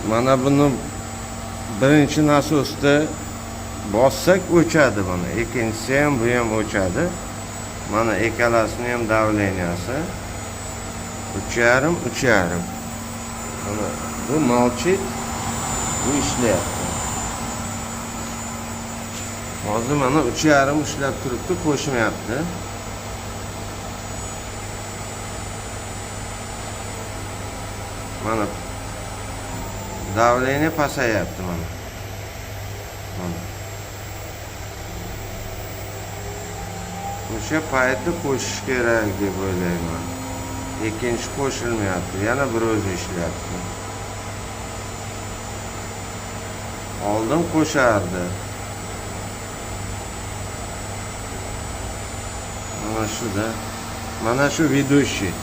mana buni birinchi nasosda bossak o'chadi buni. Ikkinchisi ham bu ham o'chadi. Mana ikkalasini ham davleniyasi 3,5. Mana bu molchit bu ishlayapti. Hozir mana 3,5 ishlab turibdi, qo'shmayapti. Mana davleniya pasayapti mana. O'sha paytda qo'shish kerak deb o'ylayman. Ikkinchi qo'shilmayapti, yana bir o'zi ishlayapti. Oldin qo'shardi. Mana shu vedущий.